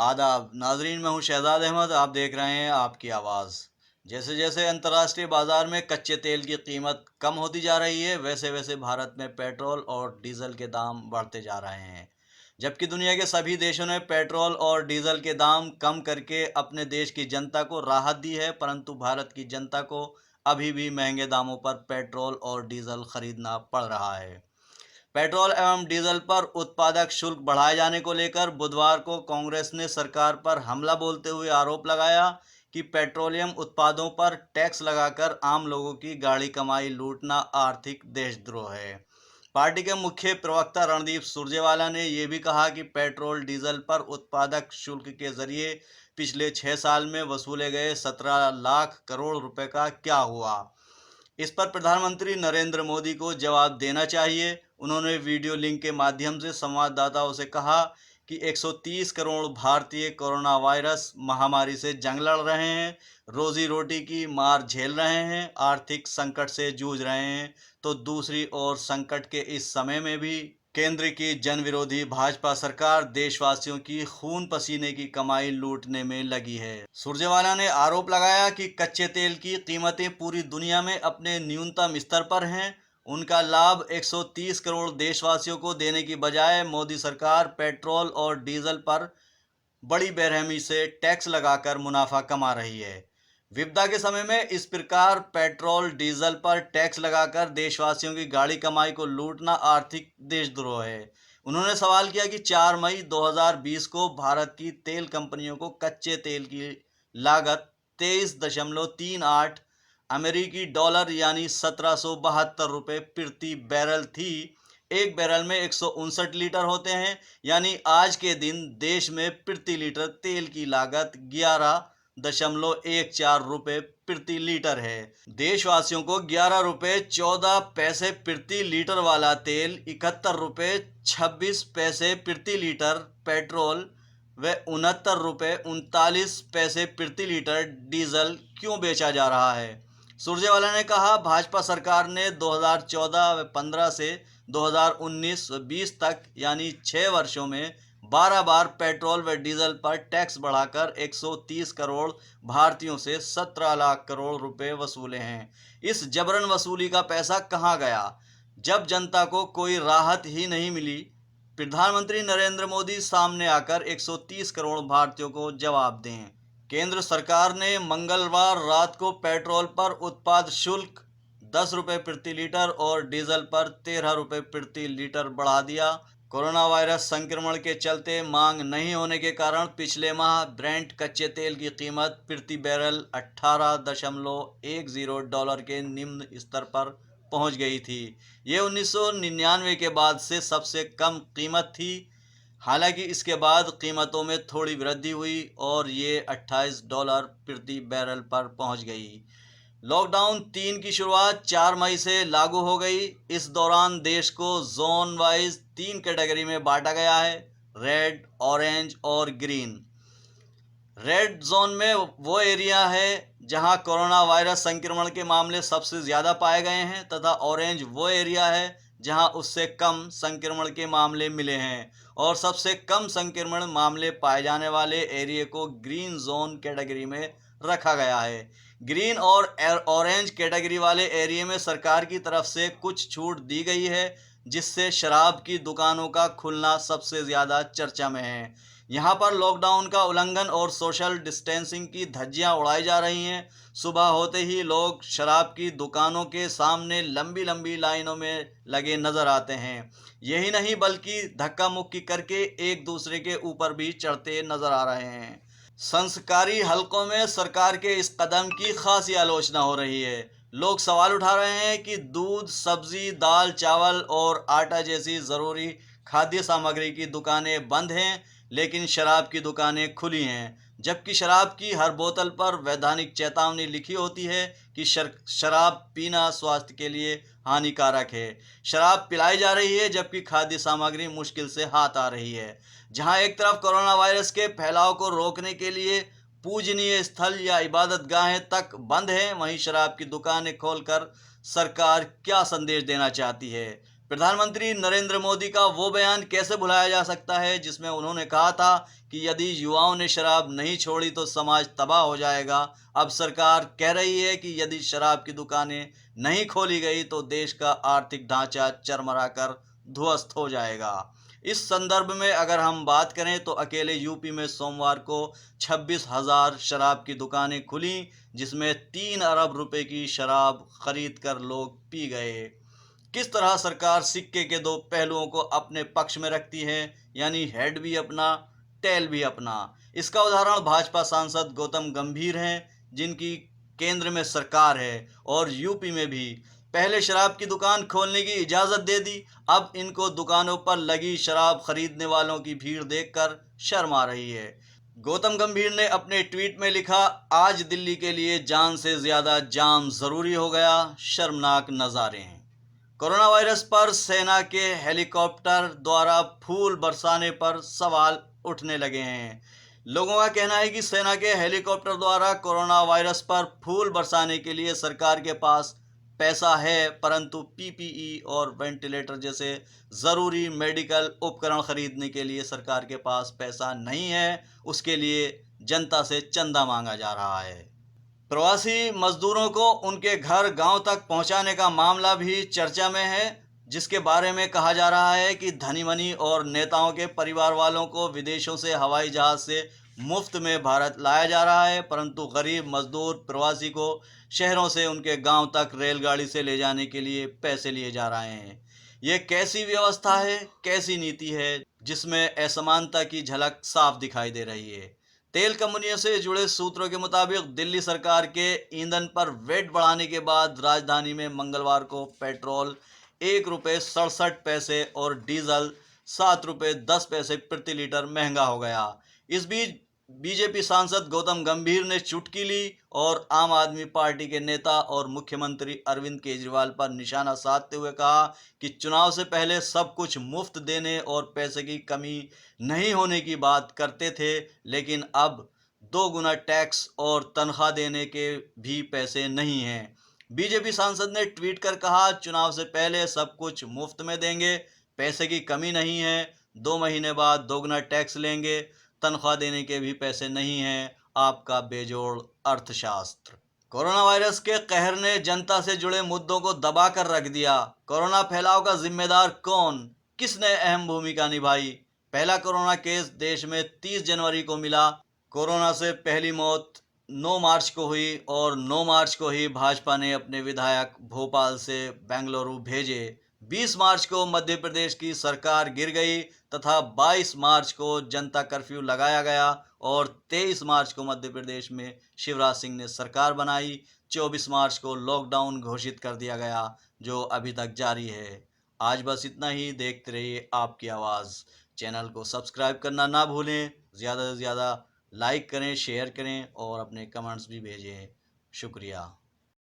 आदाब नाजरीन, मैं हूं शहजाद अहमद। आप देख रहे हैं आपकी आवाज़। जैसे जैसे अंतर्राष्ट्रीय बाजार में कच्चे तेल की कीमत कम होती जा रही है, वैसे वैसे भारत में पेट्रोल और डीजल के दाम बढ़ते जा रहे हैं। जबकि दुनिया के सभी देशों ने पेट्रोल और डीजल के दाम कम करके अपने देश की जनता को राहत दी है, परंतु भारत की जनता को अभी भी महंगे दामों पर पेट्रोल और डीजल खरीदना पड़ रहा है। पेट्रोल एवं डीजल पर उत्पादक शुल्क बढ़ाए जाने को लेकर बुधवार को कांग्रेस ने सरकार पर हमला बोलते हुए आरोप लगाया कि पेट्रोलियम उत्पादों पर टैक्स लगाकर आम लोगों की गाढ़ी कमाई लूटना आर्थिक देशद्रोह है। पार्टी के मुख्य प्रवक्ता रणदीप सुरजेवाला ने यह भी कहा कि पेट्रोल डीजल पर उत्पादक शुल्क के जरिए पिछले 6 साल में वसूले गए 17 लाख करोड़ रुपए का क्या हुआ। इस पर प्रधानमंत्री नरेंद्र मोदी को जवाब देना चाहिए। उन्होंने वीडियो लिंक के माध्यम से संवाददाताओं से कहा कि 130 करोड़ भारतीय कोरोना वायरस महामारी से जंग लड़ रहे हैं, रोजी रोटी की मार झेल रहे हैं, आर्थिक संकट से जूझ रहे हैं, तो दूसरी ओर संकट के इस समय में भी केंद्र की जन विरोधी भाजपा सरकार देशवासियों की खून पसीने की कमाई लूटने में लगी है। सुरजेवाला ने आरोप लगाया कि कच्चे तेल की कीमतें पूरी दुनिया में अपने न्यूनतम स्तर पर हैं। उनका लाभ 130 करोड़ देशवासियों को देने की बजाय मोदी सरकार पेट्रोल और डीजल पर बड़ी बेरहमी से टैक्स लगाकर मुनाफा कमा रही है। विपदा के समय में इस प्रकार पेट्रोल डीजल पर टैक्स लगाकर देशवासियों की गाढ़ी कमाई को लूटना आर्थिक देशद्रोह है। उन्होंने सवाल किया कि 4 मई 2020 को भारत की तेल कंपनियों को कच्चे तेल की लागत 23.38 अमेरिकी डॉलर यानी 1772 रुपये प्रति बैरल थी। एक बैरल में 159 लीटर होते हैं, यानी आज के दिन देश में प्रति लीटर तेल की लागत 11.14 रुपये प्रति लीटर है। देशवासियों को 11 रुपये 14 पैसे प्रति लीटर वाला तेल, 71 रुपये 26 पैसे प्रति लीटर पेट्रोल व 69 रुपये 39 पैसे प्रति लीटर डीजल क्यों बेचा जा रहा है। सुरजेवाला ने कहा, भाजपा सरकार ने 2014 व 15 से 2019 व 20 तक यानी 6 वर्षों में 12 बार पेट्रोल व डीजल पर टैक्स बढ़ाकर 130 करोड़ भारतीयों से 17 लाख करोड़ रुपए वसूले हैं। इस जबरन वसूली का पैसा कहाँ गया, जब जनता को कोई राहत ही नहीं मिली। प्रधानमंत्री नरेंद्र मोदी सामने आकर 130 करोड़ भारतीयों को जवाब दें। केंद्र सरकार ने मंगलवार रात को पेट्रोल पर उत्पाद शुल्क 10 रुपये प्रति लीटर और डीजल पर 13 रुपये प्रति लीटर बढ़ा दिया। कोरोना वायरस संक्रमण के चलते मांग नहीं होने के कारण पिछले माह ब्रेंट कच्चे तेल की कीमत प्रति बैरल 18.10 डॉलर के निम्न स्तर पर पहुंच गई थी। ये 1999 के बाद से सबसे कम कीमत थी। हालांकि इसके बाद कीमतों में थोड़ी वृद्धि हुई और ये $28 प्रति बैरल पर पहुंच गई। लॉकडाउन 3 की शुरुआत 4 मई से लागू हो गई। इस दौरान देश को जोन वाइज 3 कैटेगरी में बांटा गया है, रेड, ऑरेंज और ग्रीन। रेड जोन में वो एरिया है जहां कोरोना वायरस संक्रमण के मामले सबसे ज़्यादा पाए गए हैं, तथा ऑरेंज वो एरिया है जहां उससे कम संक्रमण के मामले मिले हैं, और सबसे कम संक्रमण मामले पाए जाने वाले एरिया को ग्रीन जोन कैटेगरी में रखा गया है। ग्रीन और ऑरेंज कैटेगरी वाले एरिया में सरकार की तरफ से कुछ छूट दी गई है, जिससे शराब की दुकानों का खुलना सबसे ज़्यादा चर्चा में है। यहाँ पर लॉकडाउन का उल्लंघन और सोशल डिस्टेंसिंग की धज्जियाँ उड़ाई जा रही हैं। सुबह होते ही लोग शराब की दुकानों के सामने लंबी लंबी लाइनों में लगे नजर आते हैं। यही नहीं बल्कि धक्का मुक्की करके एक दूसरे के ऊपर भी चढ़ते नजर आ रहे हैं। संस्कारी हलकों में सरकार के इस कदम की खासी आलोचना हो रही है। लोग सवाल उठा रहे हैं कि दूध, सब्जी, दाल, चावल और आटा जैसी ज़रूरी खाद्य सामग्री की दुकानें बंद हैं, लेकिन शराब की दुकानें खुली हैं, जबकि शराब की हर बोतल पर वैधानिक चेतावनी लिखी होती है कि शराब पीना स्वास्थ्य के लिए हानिकारक है। शराब पिलाई जा रही है जबकि खाद्य सामग्री मुश्किल से हाथ आ रही है। जहां एक तरफ कोरोना वायरस के फैलाव को रोकने के लिए पूजनीय स्थल या इबादत गाहें तक बंद हैं, वहीं शराब की दुकानें खोलकर सरकार क्या संदेश देना चाहती है। प्रधानमंत्री नरेंद्र मोदी का वो बयान कैसे भुलाया जा सकता है जिसमें उन्होंने कहा था कि यदि युवाओं ने शराब नहीं छोड़ी तो समाज तबाह हो जाएगा। अब सरकार कह रही है कि यदि शराब की दुकानें नहीं खोली गई तो देश का आर्थिक ढांचा चरमराकर ध्वस्त हो जाएगा। इस संदर्भ में अगर हम बात करें तो अकेले यूपी में सोमवार को 26,000 शराब की दुकानें खुली, जिसमें 3 अरब रुपए की शराब खरीद कर लोग पी गए। किस तरह सरकार सिक्के के दो पहलुओं को अपने पक्ष में रखती है, यानी हेड भी अपना टेल भी अपना। इसका उदाहरण भाजपा सांसद गौतम गंभीर हैं, जिनकी केंद्र में सरकार है और यूपी में भी। पहले शराब की दुकान खोलने की इजाज़त दे दी, अब इनको दुकानों पर लगी शराब खरीदने वालों की भीड़ देखकर शर्म आ रही है। गौतम गंभीर ने अपने ट्वीट में लिखा, आज दिल्ली के लिए जान से ज़्यादा जाम ज़रूरी हो गया, शर्मनाक नज़ारे हैं। कोरोना वायरस पर सेना के हेलीकॉप्टर द्वारा फूल बरसाने पर सवाल उठने लगे हैं। लोगों का कहना है कि सेना के हेलीकॉप्टर द्वारा कोरोना वायरस पर फूल बरसाने के लिए सरकार के पास पैसा है, परंतु पीपीई और वेंटिलेटर जैसे ज़रूरी मेडिकल उपकरण खरीदने के लिए सरकार के पास पैसा नहीं है। उसके लिए जनता से चंदा मांगा जा रहा है। प्रवासी मजदूरों को उनके घर गांव तक पहुंचाने का मामला भी चर्चा में है, जिसके बारे में कहा जा रहा है कि धनी मनी और नेताओं के परिवार वालों को विदेशों से हवाई जहाज से मुफ्त में भारत लाया जा रहा है, परंतु गरीब मजदूर प्रवासी को शहरों से उनके गांव तक रेलगाड़ी से ले जाने के लिए पैसे लिए जा रहे हैं। ये कैसी व्यवस्था है, कैसी नीति है जिसमें असमानता की झलक साफ दिखाई दे रही है। तेल कंपनियों से जुड़े सूत्रों के मुताबिक दिल्ली सरकार के ईंधन पर वेट बढ़ाने के बाद राजधानी में मंगलवार को पेट्रोल 1 रुपये 67 पैसे और डीजल 7 रुपये 10 पैसे प्रति लीटर महंगा हो गया। इस बीच बीजेपी सांसद गौतम गंभीर ने चुटकी ली और आम आदमी पार्टी के नेता और मुख्यमंत्री अरविंद केजरीवाल पर निशाना साधते हुए कहा कि चुनाव से पहले सब कुछ मुफ्त देने और पैसे की कमी नहीं होने की बात करते थे, लेकिन अब 2 गुना टैक्स और तनख्वाह देने के भी पैसे नहीं हैं। बीजेपी सांसद ने ट्वीट कर कहा, चुनाव से पहले सब कुछ मुफ्त में देंगे, पैसे की कमी नहीं है, 2 महीने बाद 2 गुना टैक्स लेंगे, तनख्वाह देने के भी पैसे नहीं हैं। आपका बेजोड़ अर्थशास्त्र। कोरोना वायरस के कहर ने जनता से जुड़े मुद्दों को दबा कर रख दिया। कोरोना फैलाव का जिम्मेदार कौन, किसने अहम भूमिका निभाई? पहला कोरोना केस देश में 30 जनवरी को मिला। कोरोना से पहली मौत 9 मार्च को हुई और 9 मार्च को ही भाजपा ने अपने विधायक भोपाल से बेंगलुरु भेजे। 20 मार्च को मध्य प्रदेश की सरकार गिर गई तथा 22 मार्च को जनता कर्फ्यू लगाया गया और 23 मार्च को मध्य प्रदेश में शिवराज सिंह ने सरकार बनाई। 24 मार्च को लॉकडाउन घोषित कर दिया गया, जो अभी तक जारी है। आज बस इतना ही। देखते रहिए आपकी आवाज़। चैनल को सब्सक्राइब करना ना भूलें। ज़्यादा से ज़्यादा लाइक करें, शेयर करें और अपने कमेंट्स भी भेजें। शुक्रिया।